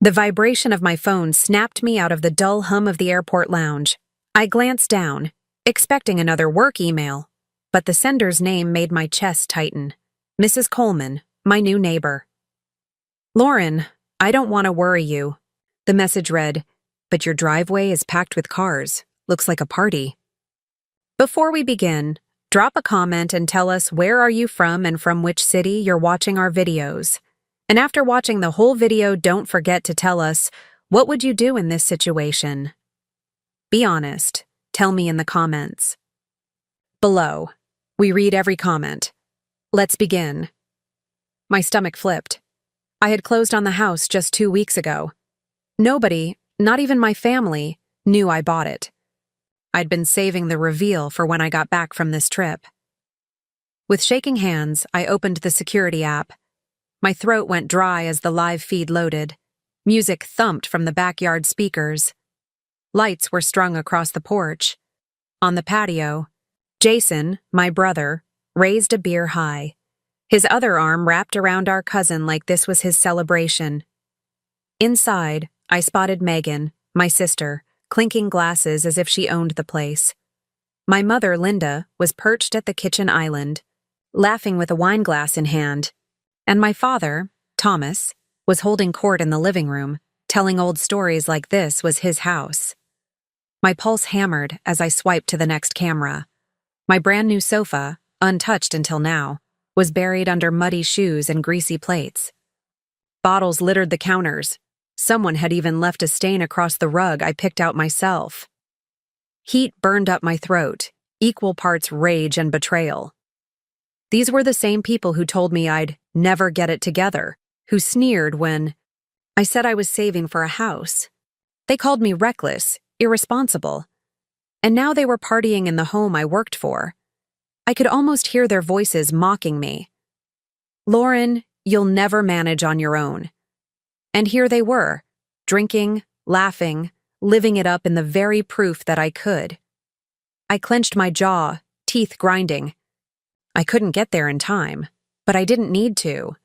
The vibration of my phone snapped me out of the dull hum of the airport lounge. I glanced down, expecting another work email, but the sender's name made my chest tighten. Mrs. Coleman, my new neighbor. Lauren, I don't want to worry you. The message read, but your driveway is packed with cars. Looks like a party. Before we begin, drop a comment and tell us where are you from and from which city you're watching our videos. And after watching the whole video, don't forget to tell us, what would you do in this situation? Be honest. Tell me in the comments. Below, we read every comment. Let's begin. My stomach flipped. I had closed on the house just 2 weeks ago. Nobody, not even my family, knew I bought it. I'd been saving the reveal for when I got back from this trip. With shaking hands, I opened the security app. My throat went dry as the live feed loaded. Music thumped from the backyard speakers. Lights were strung across the porch. On the patio, Jason, my brother, raised a beer high. His other arm wrapped around our cousin like this was his celebration. Inside, I spotted Megan, my sister, clinking glasses as if she owned the place. My mother, Linda, was perched at the kitchen island, laughing with a wine glass in hand. And my father, Thomas, was holding court in the living room, telling old stories like this was his house. My pulse hammered as I swiped to the next camera. My brand new sofa, untouched until now, was buried under muddy shoes and greasy plates. Bottles littered the counters. Someone had even left a stain across the rug I picked out myself. Heat burned up my throat, equal parts rage and betrayal. These were the same people who told me I'd never get it together, who sneered when I said I was saving for a house. They called me reckless, irresponsible. And now they were partying in the home I worked for. I could almost hear their voices mocking me. Lauren, you'll never manage on your own. And here they were, drinking, laughing, living it up in the very proof that I could. I clenched my jaw, teeth grinding. I couldn't get there in time, but I didn't need to.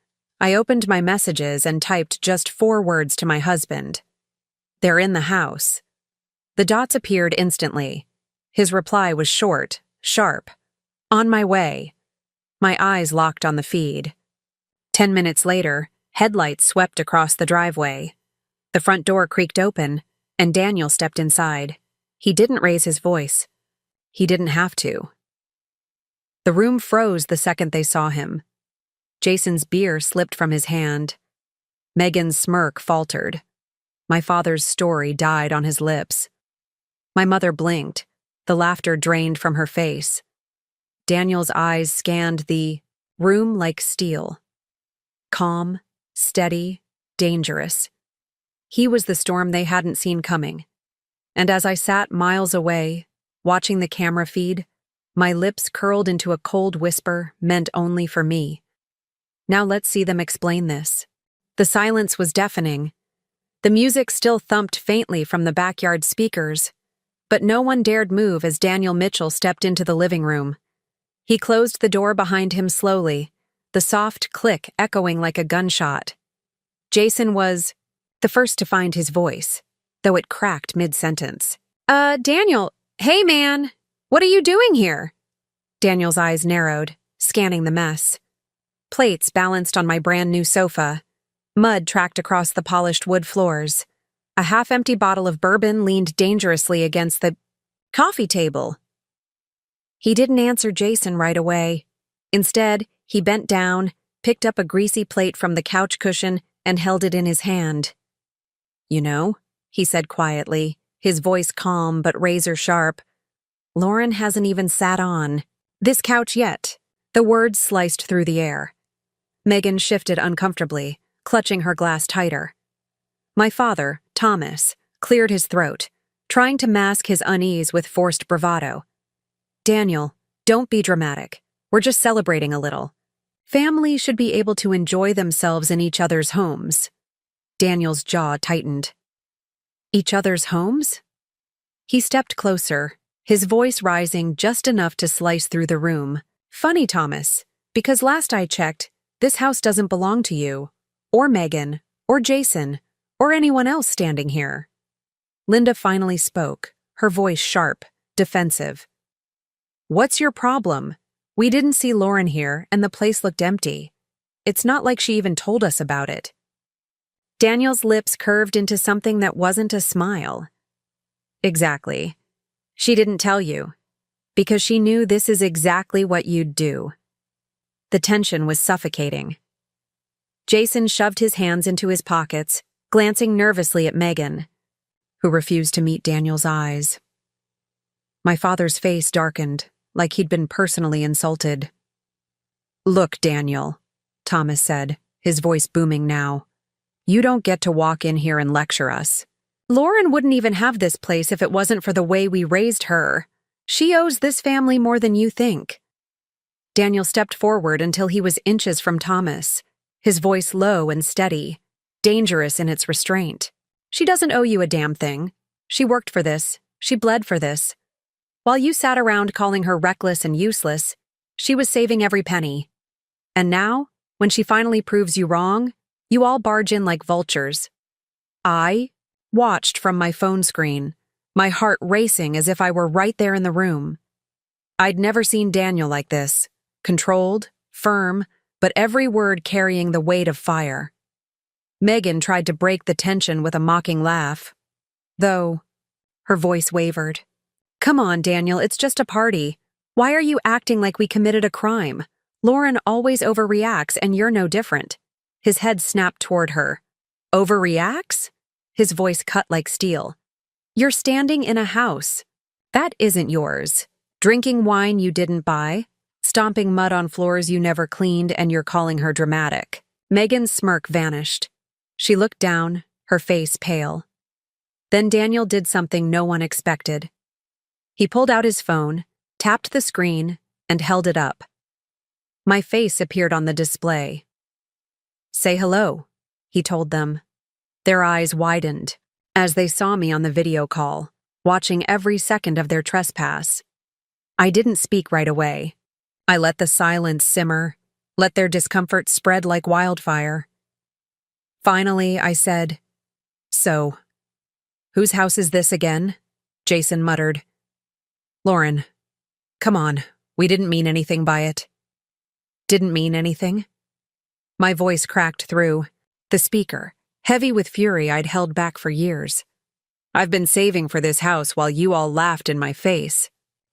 I opened my messages and typed just 4 words to my husband. They're in the house. The dots appeared instantly. His reply was short, sharp. On my way. My eyes locked on the feed. 10 minutes later, headlights swept across the driveway. The front door creaked open, and Daniel stepped inside. He didn't raise his voice. He didn't have to. The room froze the second they saw him. Jason's beer slipped from his hand. Megan's smirk faltered. My father's story died on his lips. My mother blinked. The laughter drained from her face. Daniel's eyes scanned the room like steel. Calm, steady, dangerous. He was the storm they hadn't seen coming. And as I sat miles away, watching the camera feed, my lips curled into a cold whisper meant only for me. Now let's see them explain this. The silence was deafening. The music still thumped faintly from the backyard speakers, but no one dared move as Daniel Mitchell stepped into the living room. He closed the door behind him slowly, the soft click echoing like a gunshot. Jason was the first to find his voice, though it cracked mid-sentence. Daniel, hey man, what are you doing here? Daniel's eyes narrowed, scanning the mess. Plates balanced on my brand new sofa. Mud tracked across the polished wood floors. A half-empty bottle of bourbon leaned dangerously against the coffee table. He didn't answer Jason right away. Instead, he bent down, picked up a greasy plate from the couch cushion, and held it in his hand. You know, he said quietly, his voice calm but razor-sharp, Lauren hasn't even sat on this couch yet. The words sliced through the air. Megan shifted uncomfortably, clutching her glass tighter. My father, Thomas, cleared his throat, trying to mask his unease with forced bravado. Daniel, don't be dramatic. We're just celebrating a little. Families should be able to enjoy themselves in each other's homes. Daniel's jaw tightened. Each other's homes? He stepped closer, his voice rising just enough to slice through the room. Funny, Thomas, because last I checked, this house doesn't belong to you, or Megan, or Jason, or anyone else standing here. Linda finally spoke, her voice sharp, defensive. What's your problem? We didn't see Lauren here, and the place looked empty. It's not like she even told us about it. Daniel's lips curved into something that wasn't a smile. Exactly. She didn't tell you, because she knew this is exactly what you'd do. The tension was suffocating. Jason shoved his hands into his pockets, glancing nervously at Megan, who refused to meet Daniel's eyes. My father's face darkened, like he'd been personally insulted. Look, Daniel, Thomas said, his voice booming now. You don't get to walk in here and lecture us. Lauren wouldn't even have this place if it wasn't for the way we raised her. She owes this family more than you think. Daniel stepped forward until he was inches from Thomas, his voice low and steady, dangerous in its restraint. She doesn't owe you a damn thing. She worked for this. She bled for this. While you sat around calling her reckless and useless, she was saving every penny. And now, when she finally proves you wrong, you all barge in like vultures. I watched from my phone screen, my heart racing as if I were right there in the room. I'd never seen Daniel like this, controlled, firm, but every word carrying the weight of fire. Megan tried to break the tension with a mocking laugh, though her voice wavered. Come on, Daniel, it's just a party. Why are you acting like we committed a crime? Lauren always overreacts, and you're no different. His head snapped toward her. Overreacts? His voice cut like steel. You're standing in a house. That isn't yours. Drinking wine you didn't buy. Stomping mud on floors you never cleaned, and you're calling her dramatic. Megan's smirk vanished. She looked down, her face pale. Then Daniel did something no one expected. He pulled out his phone, tapped the screen, and held it up. My face appeared on the display. Say hello, he told them. Their eyes widened as they saw me on the video call, watching every second of their trespass. I didn't speak right away. I let the silence simmer, let their discomfort spread like wildfire. Finally, I said, So, whose house is this again? Jason muttered. Lauren, come on, we didn't mean anything by it. Didn't mean anything? My voice cracked through, the speaker, heavy with fury I'd held back for years. I've been saving for this house while you all laughed in my face.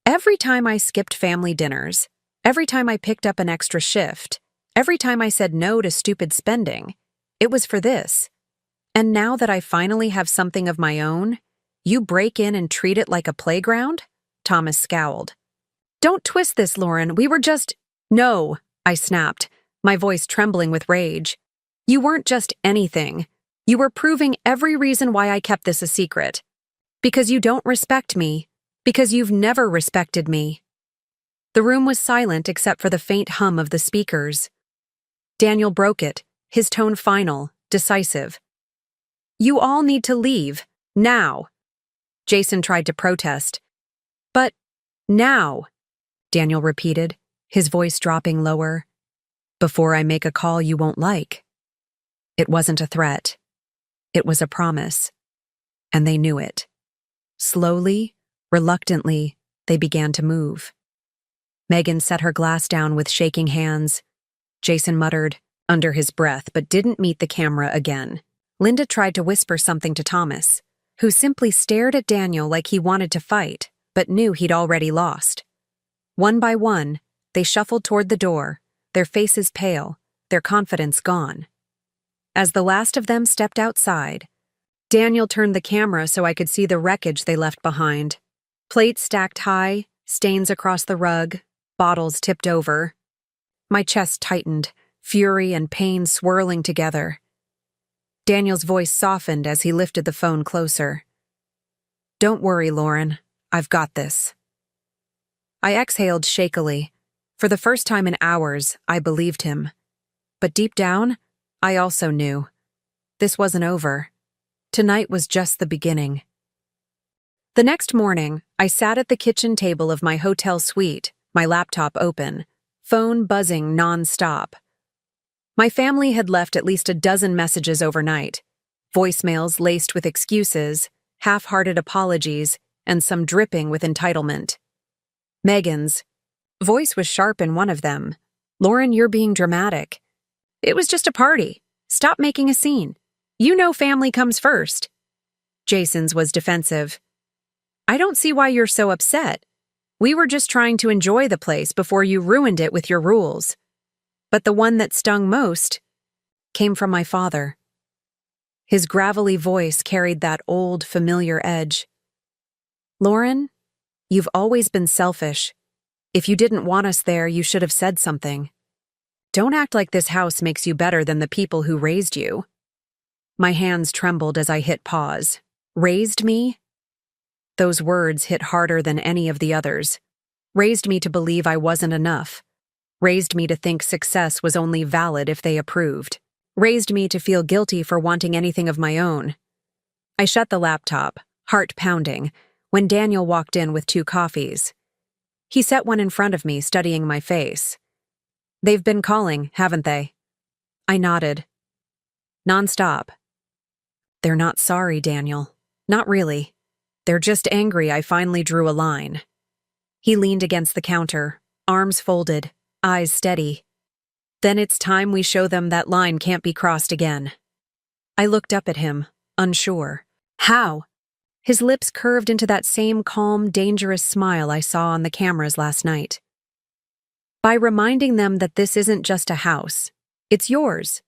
Every time I skipped family dinners, every time I picked up an extra shift, every time I said no to stupid spending, it was for this. And now that I finally have something of my own, you break in and treat it like a playground? Thomas scowled. Don't twist this, Lauren. We were just— No, I snapped, my voice trembling with rage. You weren't just anything. You were proving every reason why I kept this a secret. Because you don't respect me. Because you've never respected me. The room was silent except for the faint hum of the speakers. Daniel broke it, his tone final, decisive. You all need to leave, now. Jason tried to protest. But now, Daniel repeated, his voice dropping lower. Before I make a call you won't like. It wasn't a threat. It was a promise. And they knew it. Slowly, reluctantly, they began to move. Megan set her glass down with shaking hands. Jason muttered, under his breath, but didn't meet the camera again. Linda tried to whisper something to Thomas, who simply stared at Daniel like he wanted to fight, but knew he'd already lost. One by one, they shuffled toward the door, their faces pale, their confidence gone. As the last of them stepped outside, Daniel turned the camera so I could see the wreckage they left behind. Plates stacked high, stains across the rug, bottles tipped over. My chest tightened, fury and pain swirling together. Daniel's voice softened as he lifted the phone closer. Don't worry, Lauren. I've got this. I exhaled shakily. For the first time in hours, I believed him. But deep down, I also knew. This wasn't over. Tonight was just the beginning. The next morning, I sat at the kitchen table of my hotel suite, my laptop open, phone buzzing non-stop. My family had left at least a dozen messages overnight. Voicemails laced with excuses, half-hearted apologies, and some dripping with entitlement. Megan's voice was sharp in one of them. "Lauren, you're being dramatic. It was just a party. Stop making a scene. You know family comes first." Jason's was defensive. "I don't see why you're so upset. We were just trying to enjoy the place before you ruined it with your rules." But the one that stung most came from my father. His gravelly voice carried that old, familiar edge. "Lauren, you've always been selfish. If you didn't want us there, you should have said something. Don't act like this house makes you better than the people who raised you." My hands trembled as I hit pause. Raised me? Those words hit harder than any of the others. Raised me to believe I wasn't enough. Raised me to think success was only valid if they approved. Raised me to feel guilty for wanting anything of my own. I shut the laptop, heart pounding, when Daniel walked in with 2 coffees. He set one in front of me, studying my face. "They've been calling, haven't they?" I nodded. "Nonstop." "They're not sorry, Daniel. Not really. They're just angry I finally drew a line." He leaned against the counter, arms folded, eyes steady. "Then it's time we show them that line can't be crossed again." I looked up at him, unsure. "How?" His lips curved into that same calm, dangerous smile I saw on the cameras last night. "By reminding them that this isn't just a house. It's yours.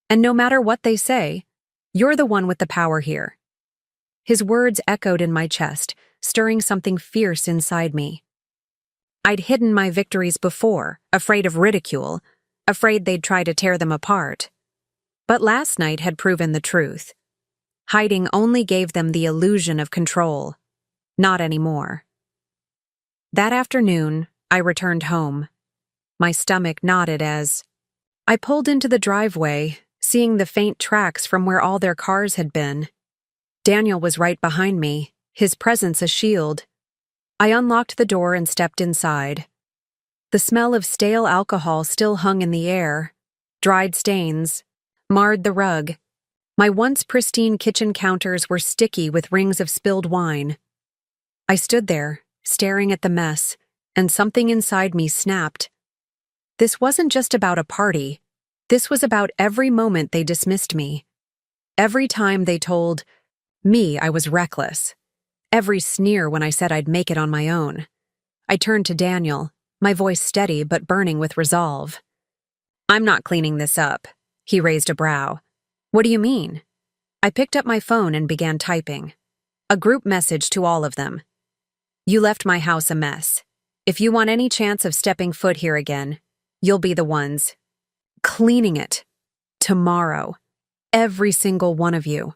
And no matter what they say, you're the one with the power here." His words echoed in my chest, stirring something fierce inside me. I'd hidden my victories before, afraid of ridicule, afraid they'd try to tear them apart. But last night had proven the truth. Hiding only gave them the illusion of control. Not anymore. That afternoon, I returned home. My stomach knotted as I pulled into the driveway, seeing the faint tracks from where all their cars had been. Daniel was right behind me, his presence a shield. I unlocked the door and stepped inside. The smell of stale alcohol still hung in the air. Dried stains marred the rug. My once pristine kitchen counters were sticky with rings of spilled wine. I stood there, staring at the mess, and something inside me snapped. This wasn't just about a party. This was about every moment they dismissed me. Every time they told me I was reckless. Every sneer when I said I'd make it on my own. I turned to Daniel, my voice steady but burning with resolve. "I'm not cleaning this up." He raised a brow. "What do you mean?" I picked up my phone and began typing. A group message to all of them. "You left my house a mess. If you want any chance of stepping foot here again, you'll be the ones cleaning it. Tomorrow. Every single one of you.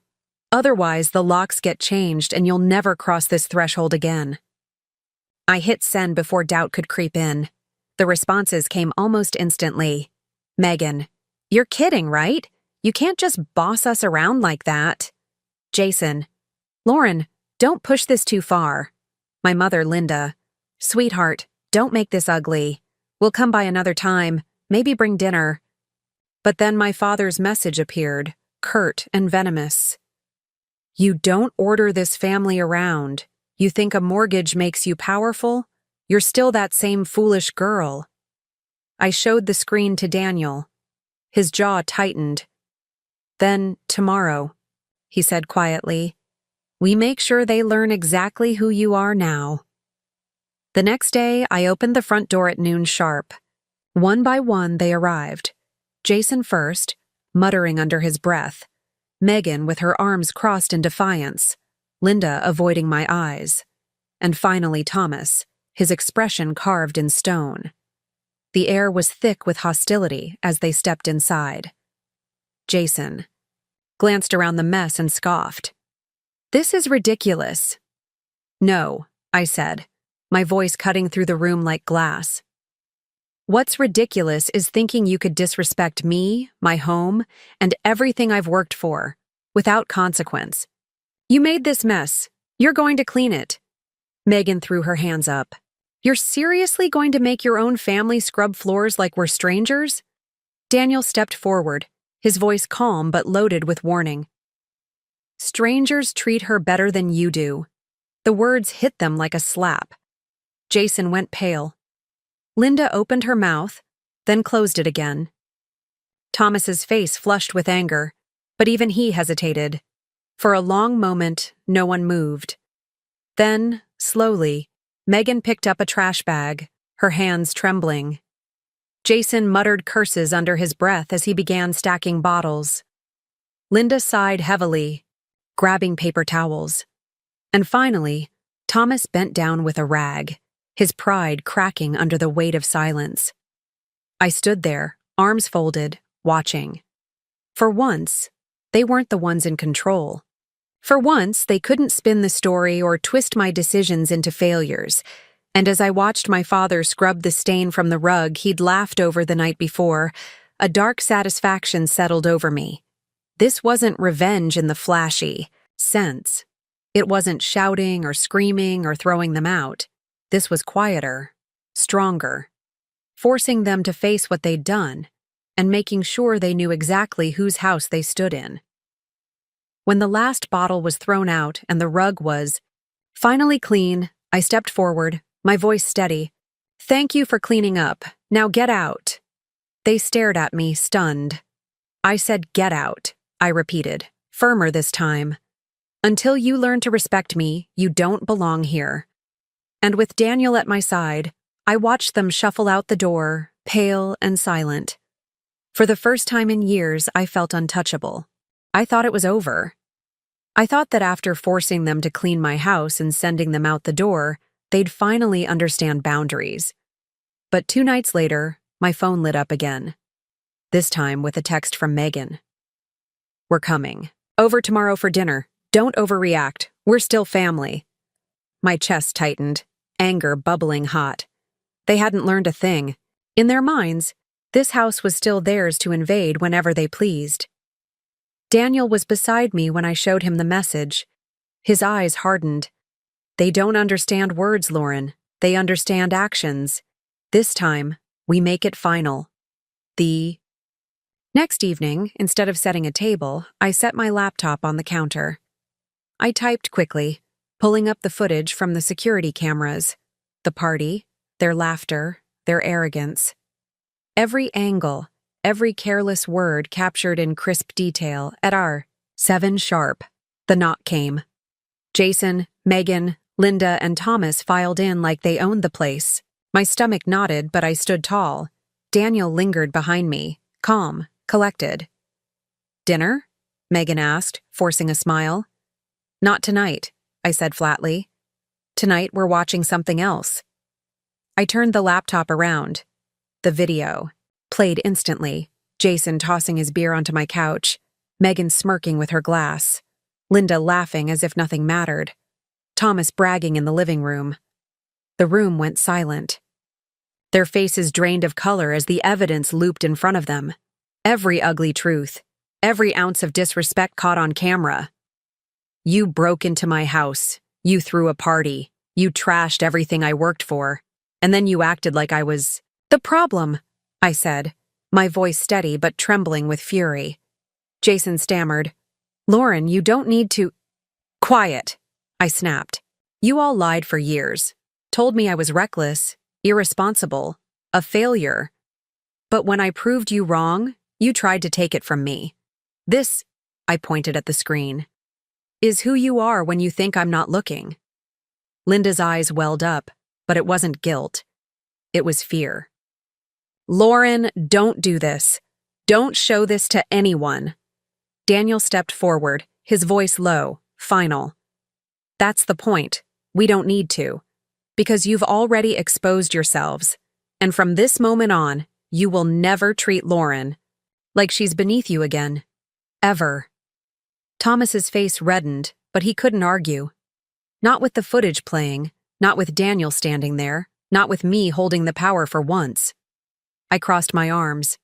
Otherwise, the locks get changed and you'll never cross this threshold again." I hit send before doubt could creep in. The responses came almost instantly. "Megan, you're kidding, right? You can't just boss us around like that." Jason, "Lauren, don't push this too far." My mother, Linda, "Sweetheart, don't make this ugly. We'll come by another time, maybe bring dinner." But then my father's message appeared, curt and venomous. "You don't order this family around. You think a mortgage makes you powerful? You're still that same foolish girl." I showed the screen to Daniel. His jaw tightened. "Then, tomorrow," he said quietly, "we make sure they learn exactly who you are now." The next day, I opened the front door at noon sharp. One by one, they arrived. Jason first, muttering under his breath. Megan with her arms crossed in defiance. Linda avoiding my eyes. And finally Thomas, his expression carved in stone. The air was thick with hostility as they stepped inside. Jason glanced around the mess and scoffed. "This is ridiculous." "No," I said, my voice cutting through the room like glass. "What's ridiculous is thinking you could disrespect me, my home, and everything I've worked for, without consequence. You made this mess. You're going to clean it." Megan threw her hands up. "You're seriously going to make your own family scrub floors like we're strangers?" Daniel stepped forward, his voice calm but loaded with warning. Strangers treat her better than you do. The words hit them like a slap. Jason went pale. Linda opened her mouth, then closed it again. Thomas's face flushed with anger, but even he hesitated. For a long moment, no one moved. Then, slowly, Megan picked up a trash bag, her hands trembling. Jason muttered curses under his breath as he began stacking bottles. Linda sighed heavily, grabbing paper towels. And finally, Thomas bent down with a rag, his pride cracking under the weight of silence. I stood there, arms folded, watching. For once, they weren't the ones in control. For once, they couldn't spin the story or twist my decisions into failures. And as I watched my father scrub the stain from the rug he'd laughed over the night before, a dark satisfaction settled over me. This wasn't revenge in the flashy sense. It wasn't shouting or screaming or throwing them out. This was quieter, stronger, forcing them to face what they'd done and making sure they knew exactly whose house they stood in. When the last bottle was thrown out and the rug was finally clean, I stepped forward, my voice steady. "Thank you for cleaning up. Now get out." They stared at me, stunned. I said, "Get out," I repeated, firmer this time. "Until you learn to respect me, you don't belong here." And with Daniel at my side, I watched them shuffle out the door, pale and silent. For the first time in years, I felt untouchable. I thought it was over. I thought that after forcing them to clean my house and sending them out the door, they'd finally understand boundaries. But 2 nights later, my phone lit up again. This time with a text from Megan. "We're coming. Over tomorrow for dinner. Don't overreact. We're still family." My chest tightened, anger bubbling hot. They hadn't learned a thing. In their minds, this house was still theirs to invade whenever they pleased. Daniel was beside me when I showed him the message. His eyes hardened. "They don't understand words, Lauren. They understand actions. This time, we make it final." The next evening, instead of setting a table, I set my laptop on the counter. I typed quickly, pulling up the footage from the security cameras. The party, their laughter, their arrogance. Every angle, every careless word captured in crisp detail. At our 7 sharp, the knock came. Jason, Megan, Linda, and Thomas filed in like they owned the place. My stomach knotted, but I stood tall. Daniel lingered behind me, calm, collected. "Dinner?" Megan asked, forcing a smile. "Not tonight," I said flatly. "Tonight we're watching something else." I turned the laptop around. The video played instantly, Jason tossing his beer onto my couch, Megan smirking with her glass, Linda laughing as if nothing mattered, Thomas bragging in the living room. The room went silent. Their faces drained of color as the evidence looped in front of them. Every ugly truth, every ounce of disrespect caught on camera. "You broke into my house. You threw a party. You trashed everything I worked for. And then you acted like I was the problem," I said, my voice steady but trembling with fury. Jason stammered, "Lauren, you don't need to—" "Quiet," I snapped. "You all lied for years. Told me I was reckless, irresponsible, a failure. But when I proved you wrong, you tried to take it from me. This," I pointed at the screen, "is who you are when you think I'm not looking." Linda's eyes welled up, but it wasn't guilt. It was fear. "Lauren, don't do this. Don't show this to anyone." Daniel stepped forward, his voice low, final. "That's the point. We don't need to. Because you've already exposed yourselves. And from this moment on, you will never treat Lauren like she's beneath you again. Ever." Thomas's face reddened, but he couldn't argue. Not with the footage playing, not with Daniel standing there, not with me holding the power for once. I crossed my arms.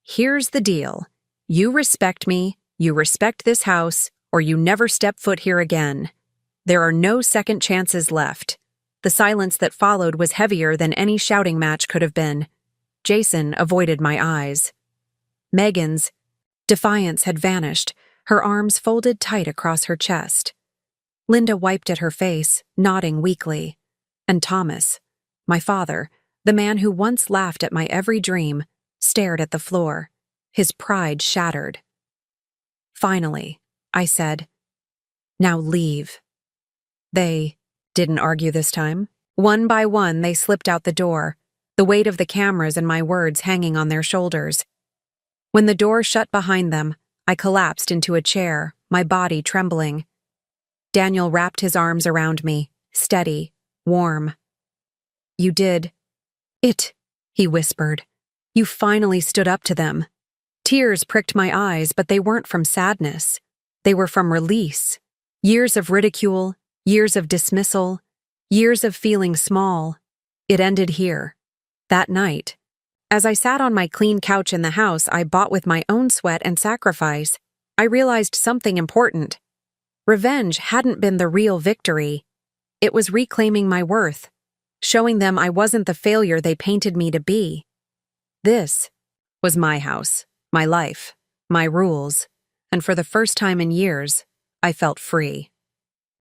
"Here's the deal. You respect me, you respect this house, or you never step foot here again. There are no second chances left." The silence that followed was heavier than any shouting match could have been. Jason avoided my eyes. Megan's defiance had vanished, her arms folded tight across her chest. Linda wiped at her face, nodding weakly. And Thomas, my father, the man who once laughed at my every dream, stared at the floor, his pride shattered. Finally, I said, "Now leave." They didn't argue this time. One by one, they slipped out the door, the weight of the cameras and my words hanging on their shoulders. When the door shut behind them, I collapsed into a chair, my body trembling. Daniel wrapped his arms around me, steady, warm. "You did it," he whispered. "You finally stood up to them." Tears pricked my eyes, but they weren't from sadness. They were from release. Years of ridicule, years of dismissal, years of feeling small. It ended here. That night, as I sat on my clean couch in the house I bought with my own sweat and sacrifice, I realized something important. Revenge hadn't been the real victory. It was reclaiming my worth, showing them I wasn't the failure they painted me to be. This was my house, my life, my rules, and for the first time in years, I felt free.